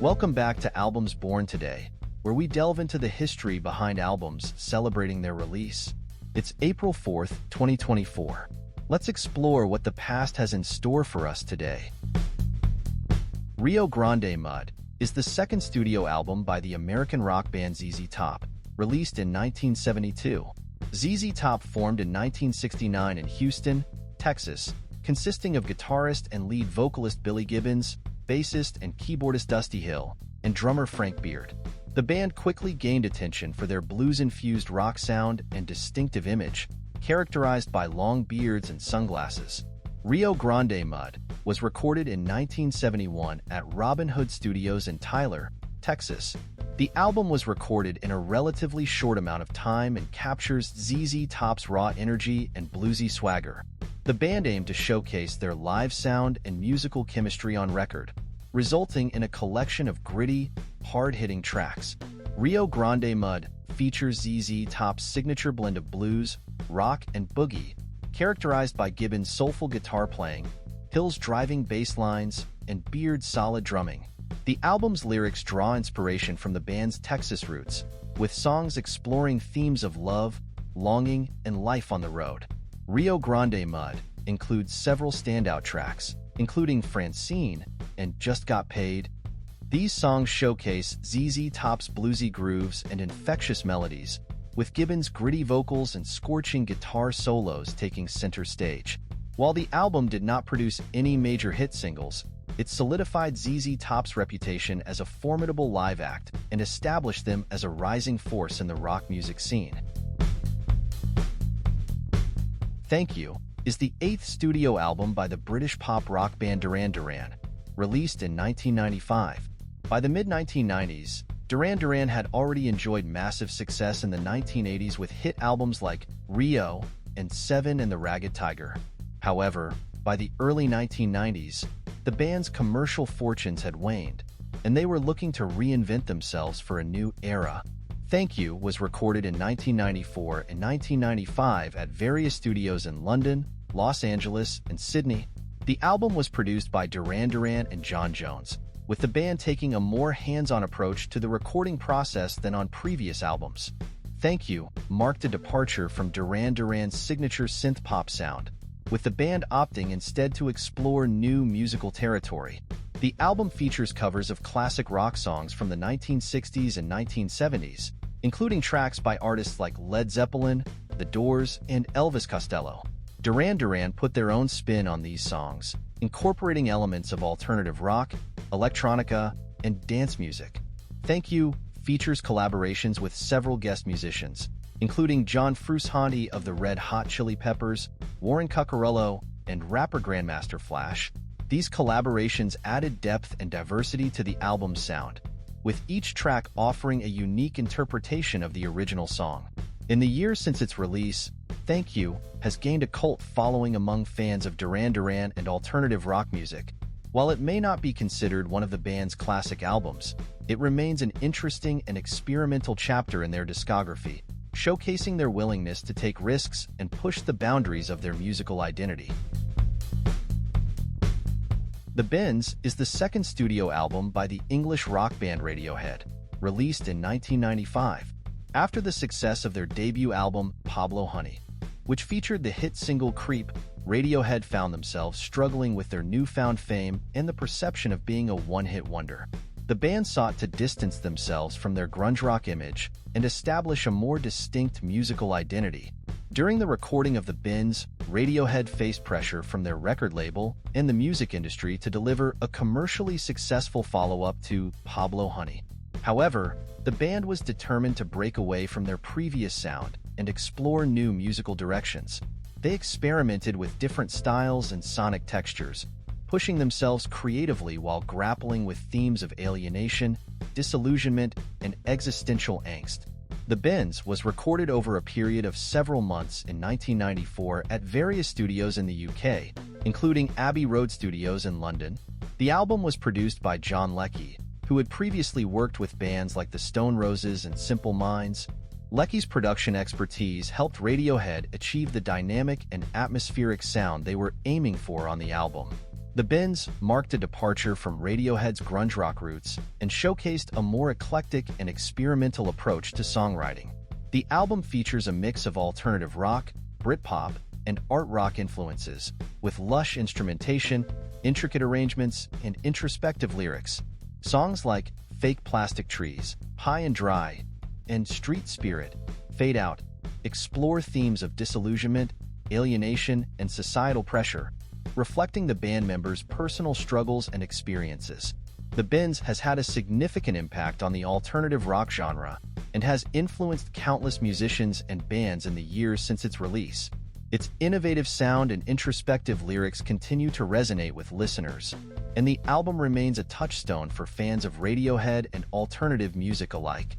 Welcome back to Albums Born Today, where we delve into the history behind albums celebrating their release. It's April 4th, 2024. Let's explore what the past has in store for us today. Rio Grande Mud is the second studio album by the American rock band ZZ Top, released in 1972. ZZ Top formed in 1969 in Houston, Texas, consisting of guitarist and lead vocalist Billy Gibbons, bassist and keyboardist Dusty Hill, and drummer Frank Beard. The band quickly gained attention for their blues-infused rock sound and distinctive image, characterized by long beards and sunglasses. Rio Grande Mud was recorded in 1971 at Robin Hood Studios in Tyler, Texas. The album was recorded in a relatively short amount of time and captures ZZ Top's raw energy and bluesy swagger. The band aimed to showcase their live sound and musical chemistry on record, resulting in a collection of gritty, hard-hitting tracks. Rio Grande Mud features ZZ Top's signature blend of blues, rock, and boogie, characterized by Gibbons' soulful guitar playing, Hill's driving bass lines, and Beard's solid drumming. The album's lyrics draw inspiration from the band's Texas roots, with songs exploring themes of love, longing, and life on the road. Rio Grande Mud includes several standout tracks, including Francine and Just Got Paid. These songs showcase ZZ Top's bluesy grooves and infectious melodies, with Gibbons' gritty vocals and scorching guitar solos taking center stage. While the album did not produce any major hit singles, it solidified ZZ Top's reputation as a formidable live act and established them as a rising force in the rock music scene. Thank You is the eighth studio album by the British pop rock band Duran Duran, released in 1995. By the mid-1990s, Duran Duran had already enjoyed massive success in the 1980s with hit albums like Rio and Seven and the Ragged Tiger. However, by the early 1990s, the band's commercial fortunes had waned, and they were looking to reinvent themselves for a new era. Thank You was recorded in 1994 and 1995 at various studios in London, Los Angeles, and Sydney. The album was produced by Duran Duran and John Jones, with the band taking a more hands-on approach to the recording process than on previous albums. Thank You marked a departure from Duran Duran's signature synth-pop sound, with the band opting instead to explore new musical territory. The album features covers of classic rock songs from the 1960s and 1970s, including tracks by artists like Led Zeppelin, The Doors, and Elvis Costello. Duran Duran put their own spin on these songs, incorporating elements of alternative rock, electronica, and dance music. Thank You features collaborations with several guest musicians, including John Frusciante of the Red Hot Chili Peppers, Warren Cucurullo, and rapper Grandmaster Flash. These collaborations added depth and diversity to the album's sound, with each track offering a unique interpretation of the original song. In the years since its release, Thank You has gained a cult following among fans of Duran Duran and alternative rock music. While it may not be considered one of the band's classic albums, it remains an interesting and experimental chapter in their discography, showcasing their willingness to take risks and push the boundaries of their musical identity. The Bends is the second studio album by the English rock band Radiohead, released in 1995. After the success of their debut album, Pablo Honey, which featured the hit single Creep, Radiohead found themselves struggling with their newfound fame and the perception of being a one-hit wonder. The band sought to distance themselves from their grunge rock image and establish a more distinct musical identity. During the recording of The Bends, Radiohead faced pressure from their record label and the music industry to deliver a commercially successful follow-up to Pablo Honey. However, the band was determined to break away from their previous sound and explore new musical directions. They experimented with different styles and sonic textures, pushing themselves creatively while grappling with themes of alienation, disillusionment, and existential angst. The Bends was recorded over a period of several months in 1994 at various studios in the UK, including Abbey Road Studios in London. The album was produced by John Leckie, who had previously worked with bands like the Stone Roses and Simple Minds. Leckie's production expertise helped Radiohead achieve the dynamic and atmospheric sound they were aiming for on the album. The Bends marked a departure from Radiohead's grunge rock roots and showcased a more eclectic and experimental approach to songwriting. The album features a mix of alternative rock, Britpop, and art rock influences, with lush instrumentation, intricate arrangements, and introspective lyrics. Songs like Fake Plastic Trees, High and Dry, and Street Spirit, Fade Out, explore themes of disillusionment, alienation, and societal pressure, reflecting the band members' personal struggles and experiences. The Bends has had a significant impact on the alternative rock genre and has influenced countless musicians and bands in the years since its release. Its innovative sound and introspective lyrics continue to resonate with listeners, and the album remains a touchstone for fans of Radiohead and alternative music alike.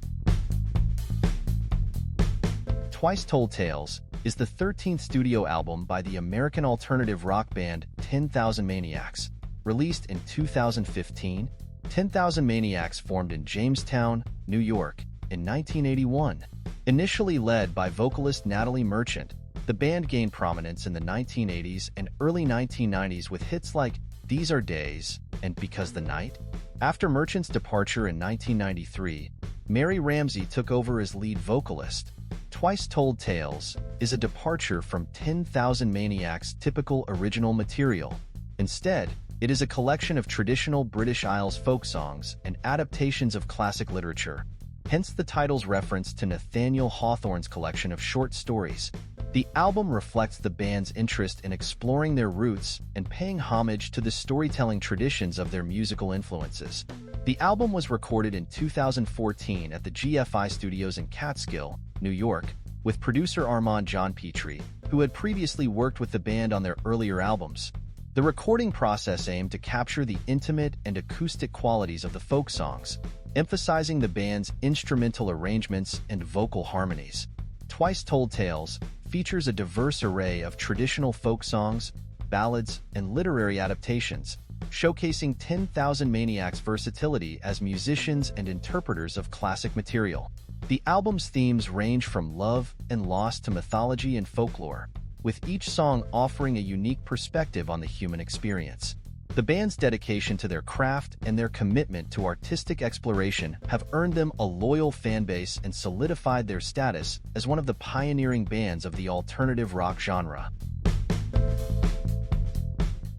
Twice Told Tales is the 13th studio album by the American alternative rock band 10,000 Maniacs. Released in 2015, 10,000 Maniacs formed in Jamestown, New York, in 1981. Initially led by vocalist Natalie Merchant, the band gained prominence in the 1980s and early 1990s with hits like These Are Days and Because the Night. After Merchant's departure in 1993, Mary Ramsey took over as lead vocalist. Twice Told Tales is a departure from 10,000 Maniacs' typical original material. Instead, it is a collection of traditional British Isles folk songs and adaptations of classic literature, hence the title's reference to Nathaniel Hawthorne's collection of short stories. The album reflects the band's interest in exploring their roots and paying homage to the storytelling traditions of their musical influences. The album was recorded in 2014 at the GFI Studios in Catskill, New York, with producer Armand John Petrie, who had previously worked with the band on their earlier albums. The recording process aimed to capture the intimate and acoustic qualities of the folk songs, emphasizing the band's instrumental arrangements and vocal harmonies. Twice Told Tales features a diverse array of traditional folk songs, ballads, and literary adaptations, showcasing 10,000 Maniacs' versatility as musicians and interpreters of classic material. The album's themes range from love and loss to mythology and folklore, with each song offering a unique perspective on the human experience. The band's dedication to their craft and their commitment to artistic exploration have earned them a loyal fan base and solidified their status as one of the pioneering bands of the alternative rock genre.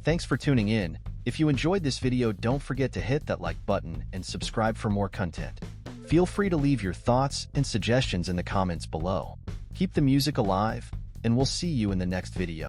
Thanks for tuning in. If you enjoyed this video, don't forget to hit that like button and subscribe for more content. Feel free to leave your thoughts and suggestions in the comments below. Keep the music alive, and we'll see you in the next video.